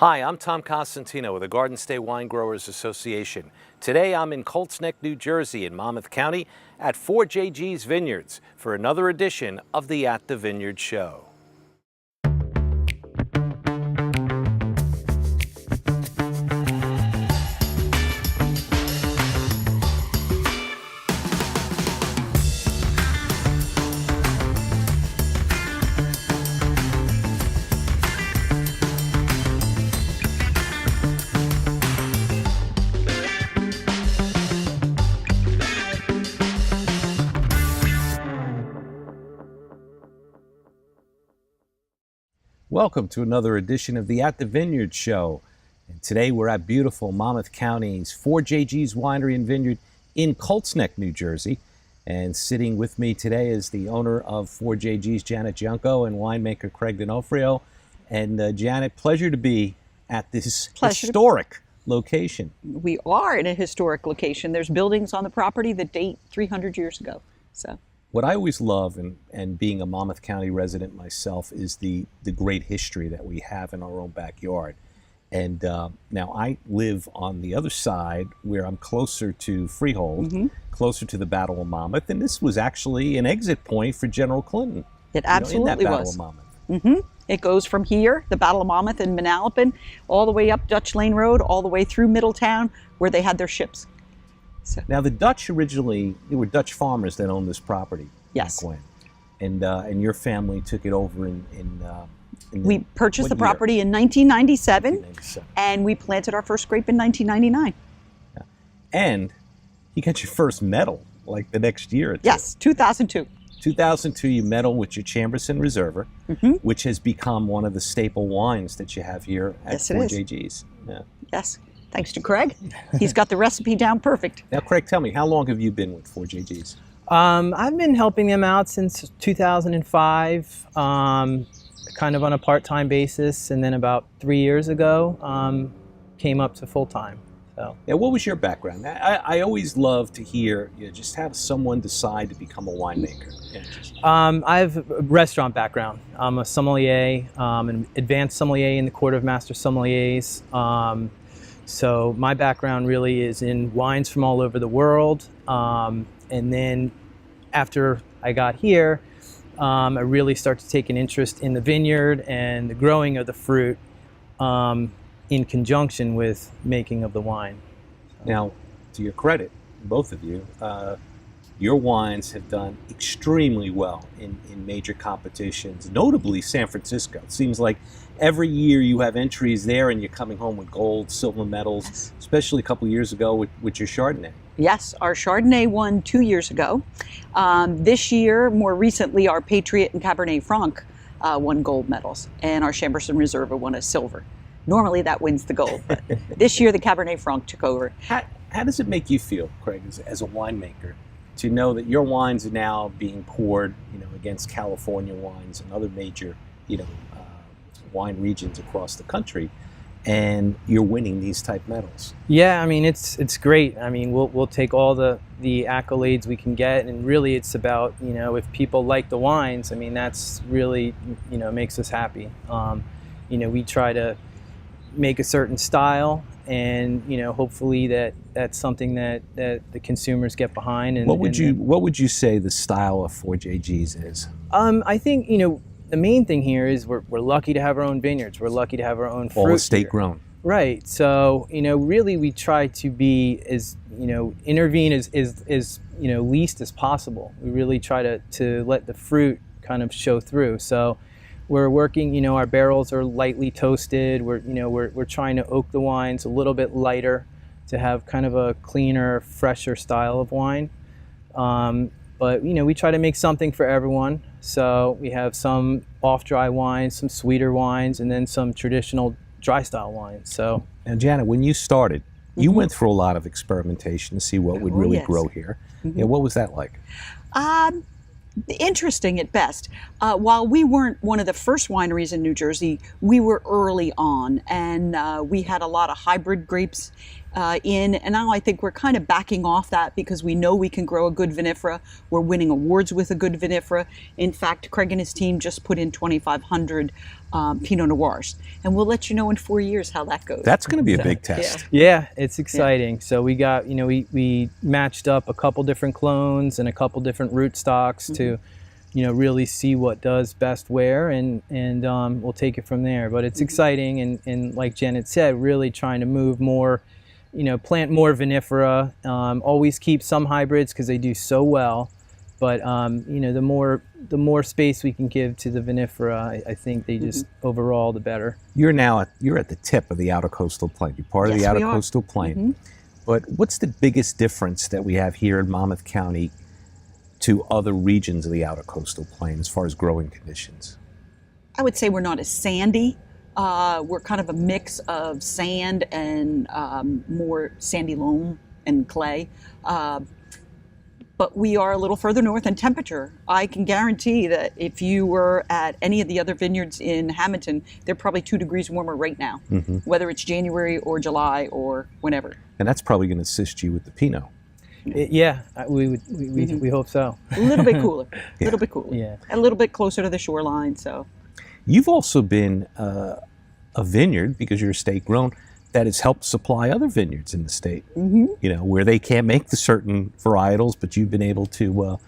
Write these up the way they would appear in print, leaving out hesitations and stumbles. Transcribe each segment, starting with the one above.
Hi, I'm Tom Cosentino with the Garden State Wine Growers Association. Today I'm in Colts Neck, New Jersey in Monmouth County at 4JG's Vineyards for another edition of the At the Vineyard Show. Welcome to another edition of the At the Vineyard Show. And today we're at beautiful Monmouth County's 4JG's Winery and Vineyard in Colts Neck, New Jersey. And sitting with me today is the owner of 4JG's, Janet Giunco, and winemaker Craig Donofrio. And Janet, pleasure to be at this historic location. We are in a historic location. There's buildings on the property that date 300 years ago. What I always love, and being a Monmouth County resident myself, is the great history that we have in our own backyard. And now I live on the other side where I'm closer to Freehold, closer to the Battle of Monmouth, and this was actually an exit point for General Clinton. It absolutely in that Battle was. of Monmouth. It goes from here, the Battle of Monmouth in Manalapan, all the way up Dutch Lane Road, all the way through Middletown, where they had their ships. Now the Dutch originally, they were Dutch farmers that owned this property. Yes. Back when. And your family took it over we purchased the property in 1997, and we planted our first grape in 1999. Yeah. And you got your first medal like the next year or two. Yes, 2002. 2002, you medal with your Chamberson Reserva, which has become one of the staple wines that you have here at 4JG's. Yeah. Yes. Thanks to Craig. He's got the recipe down perfect. Now, Craig, tell me, how long have you been with 4JG's? I've been helping them out since 2005, kind of on a part-time basis, and then about 3 years ago, came up to full-time. So. Yeah, what was your background? I always love to hear, just have someone decide to become a winemaker. I have a restaurant background. I'm a sommelier, an advanced sommelier in the Court of Master Sommeliers. So my background really is in wines from all over the world. And then after I got here, I really started to take an interest in the vineyard and the growing of the fruit in conjunction with making of the wine. Now, to your credit, both of you, your wines have done extremely well in major competitions, notably San Francisco. It seems like every year you have entries there and you're coming home with gold, silver medals, especially a couple of years ago with your Chardonnay. Yes, our Chardonnay won 2 years ago. This year, more recently, our Patriot and Cabernet Franc won gold medals, and our Chamberson Reserva won a silver. Normally that wins the gold, but this year the Cabernet Franc took over. How does it make you feel, Craig, as a winemaker, to know that your wines are now being poured, against California wines and other major, wine regions across the country, and you're winning these type medals? Yeah, I mean, it's great. I mean, we'll take all the accolades we can get, and really it's about, if people like the wines, I mean, that's really, makes us happy. We try to make a certain style, and hopefully that's something that the consumers get behind. And what would you say the style of 4JG's is? I think the main thing here is we're lucky to have our own vineyards. We're lucky to have our own fruit. All estate grown. Right. So really we try to be as intervene as least as possible. We really try to let the fruit kind of show through. So we're working, our barrels are lightly toasted. We're trying to oak the wines a little bit lighter to have kind of a cleaner, fresher style of wine. But we try to make something for everyone. So we have some off-dry wines, some sweeter wines, and then some traditional dry style wines. So now, Janet, when you started, you went through a lot of experimentation to see what would really grow here. What was that like? Interesting at best. While we weren't one of the first wineries in New Jersey, we were early on, and we had a lot of hybrid grapes and now I think we're kind of backing off that because we know we can grow a good vinifera. We're winning awards with a good vinifera. In fact, Craig and his team just put in 2,500 Pinot Noirs, and we'll let you know in 4 years how that goes. That's going to be a big test. Yeah, it's exciting. So we got, we matched up a couple different clones and a couple different root stocks to, really see what does best where, and we'll take it from there. But it's exciting, and like Janet said, really trying to move more, plant more vinifera, always keep some hybrids because they do so well. But the more space we can give to the vinifera, I think they just overall the better. You're at the tip of the Outer Coastal Plain. You're part of the Outer Coastal Plain. But what's the biggest difference that we have here in Monmouth County to other regions of the Outer Coastal Plain as far as growing conditions? I would say we're not as sandy. We're kind of a mix of sand and more sandy loam and clay. But we are a little further north in temperature. I can guarantee that if you were at any of the other vineyards in Hamilton, they're probably 2 degrees warmer right now, whether it's January or July or whenever. And that's probably going to assist you with the Pinot. We hope so. A little bit cooler, a little bit cooler. Yeah. A little bit closer to the shoreline. So, you've also been a vineyard, because you're state grown, that has helped supply other vineyards in the state. Where they can't make the certain varietals, but you've been able to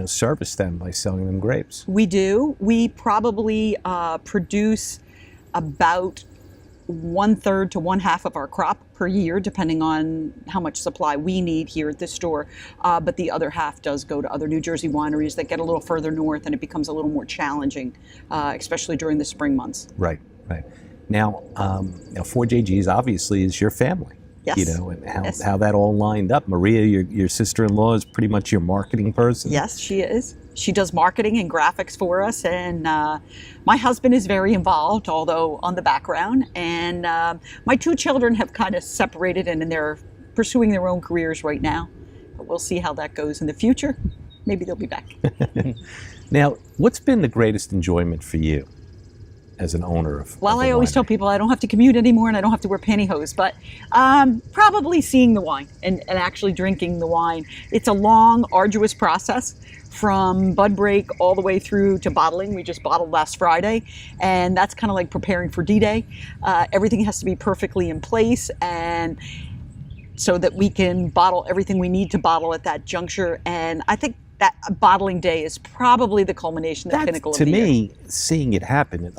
service them by selling them grapes. We do. We probably produce about 1/3 to 1/2 of our crop per year, depending on how much supply we need here at the store. But the other half does go to other New Jersey wineries that get a little further north, and it becomes a little more challenging, especially during the spring months. Right. Now 4JGs obviously is your family. Yes. And how that all lined up. Maria, your sister-in-law, is pretty much your marketing person. Yes, she is. She does marketing and graphics for us, and my husband is very involved, although on the background. And my 2 children have kind of separated, and they're pursuing their own careers right now. But we'll see how that goes in the future. Maybe they'll be back. Now, what's been the greatest enjoyment for you as an owner of? Well, I I always tell people I don't have to commute anymore and I don't have to wear pantyhose, but probably seeing the wine and actually drinking the wine. It's a long, arduous process from bud break all the way through to bottling. We just bottled last Friday, and that's kind of like preparing for D-Day. Everything has to be perfectly in place, and so that we can bottle everything we need to bottle at that juncture. And I think that bottling day is probably the culmination, the pinnacle of the year. To me, seeing it happen in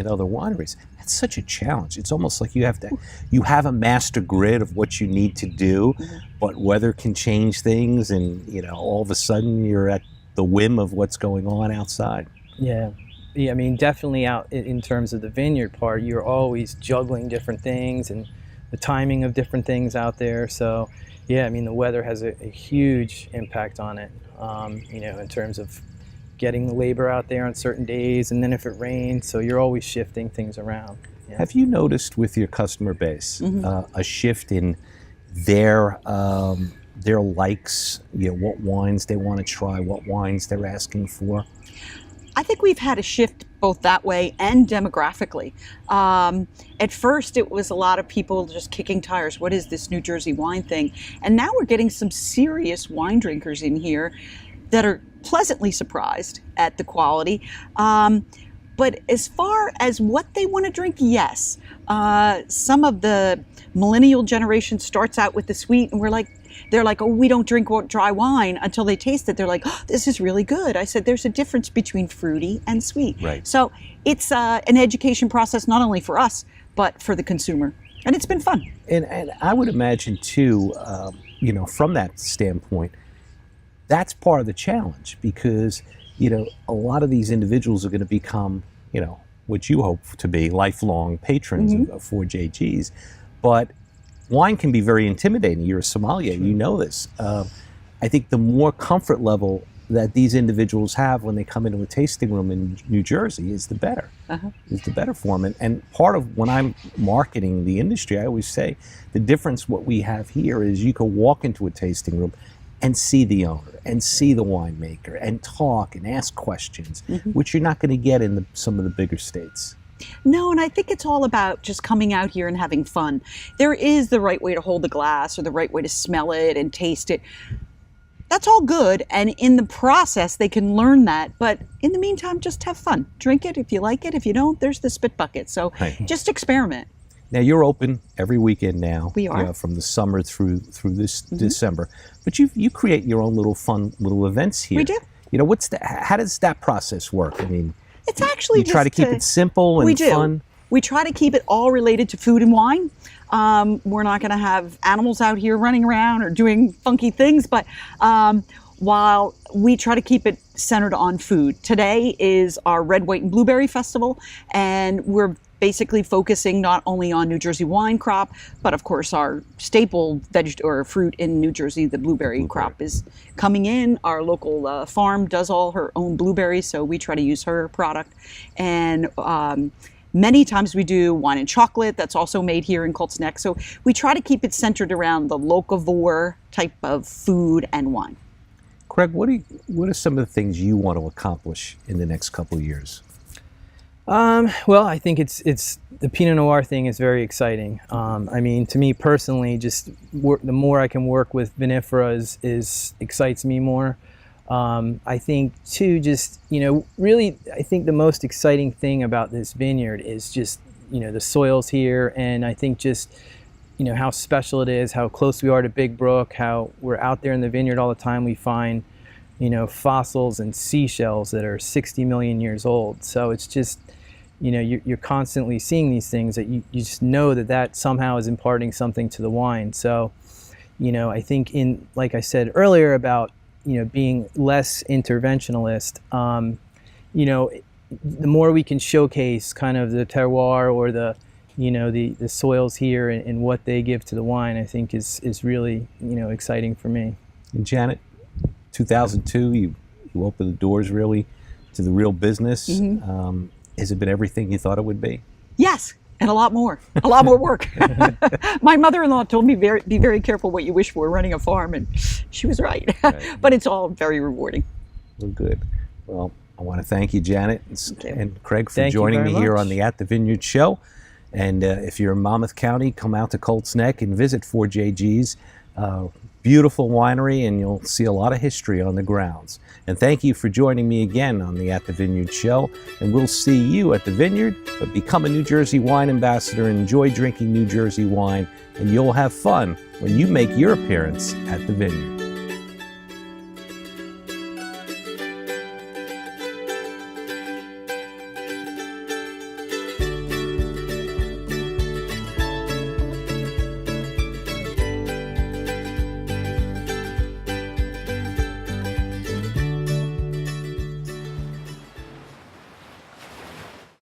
other wineries, that's such a challenge. It's almost like you have a master grid of what you need to do, but weather can change things, and all of a sudden you're at the whim of what's going on outside. Yeah, I mean, definitely out in terms of the vineyard part, you're always juggling different things and the timing of different things out there. So, yeah, I mean, the weather has a huge impact on it. In terms of getting the labor out there on certain days, and then if it rains, so you're always shifting things around. Yeah. Have you noticed with your customer base a shift in their likes, what wines they want to try, what wines they're asking for? I think we've had a shift both that way and demographically. At first, it was a lot of people just kicking tires. What is this New Jersey wine thing? And now we're getting some serious wine drinkers in here that are pleasantly surprised at the quality. But as far as what they want to drink, yes. Some of the millennial generation starts out with the sweet, and they're like, oh, we don't drink dry wine, until they taste it. They're like, oh, this is really good. I said, there's a difference between fruity and sweet. Right. So it's an education process, not only for us, but for the consumer. And it's been fun. And I would imagine too, from that standpoint, that's part of the challenge, because, a lot of these individuals are going to become, what you hope to be lifelong patrons of 4JGs. But wine can be very intimidating. You're a sommelier, you know this. I think the more comfort level that these individuals have when they come into a tasting room in New Jersey is the better. Is the better for them. And part of when I'm marketing the industry, I always say the difference what we have here is you can walk into a tasting room and see the owner and see the winemaker and talk and ask questions, which you're not going to get in some of the bigger states. No, and I think it's all about just coming out here and having fun. There is the right way to hold the glass or the right way to smell it and taste it. That's all good, and in the process they can learn that, but in the meantime just have fun. Drink it if you like it. If you don't, there's the spit bucket. So just experiment. Now you're open every weekend now. We are. You know, from the summer through this December. But you create your own little fun little events here. We do. You know, how does that process work? I mean, It's actually you try to keep it simple and fun. We try to keep it all related to food and wine. We're not going to have animals out here running around or doing funky things, but while we try to keep it centered on food. Today is our Red, White, and Blueberry Festival, and we're basically focusing not only on New Jersey wine crop, but of course our staple fruit in New Jersey, the blueberry crop is coming in. Our local farm does all her own blueberries, so we try to use her product. And many times we do wine and chocolate that's also made here in Colts Neck. So we try to keep it centered around the locavore type of food and wine. Craig, what are some of the things you want to accomplish in the next couple of years? Well, I think it's the Pinot Noir thing is very exciting. I mean, to me personally, just the more I can work with vinifera is excites me more. I think too, just, really, I think the most exciting thing about this vineyard is just, the soils here. And I think just, how special it is, how close we are to Big Brook, how we're out there in the vineyard all the time. We find, fossils and seashells that are 60 million years old. So it's just, you're constantly seeing these things that you just know that somehow is imparting something to the wine. So, I think like I said earlier about, being less interventionalist, the more we can showcase kind of the terroir or the soils here and what they give to the wine, I think is really, exciting for me. And Janet, 2002, you opened the doors really to the real business. Mm-hmm. Has it been everything you thought it would be? Yes, and a lot more work. My mother-in-law told me be very careful what you wish for running a farm, and she was right. But it's all very rewarding. Well, good. Well, I want to thank you, Janet and Craig, for Thank you joining very me here much. on the At the Vineyard Show. And if you're in Monmouth County, come out to Colts Neck and visit 4JG's beautiful winery, and you'll see a lot of history on the grounds. And thank you for joining me again on the At the Vineyard Show. And we'll see you at the Vineyard, but become a New Jersey wine ambassador and enjoy drinking New Jersey wine, and you'll have fun when you make your appearance at the Vineyard.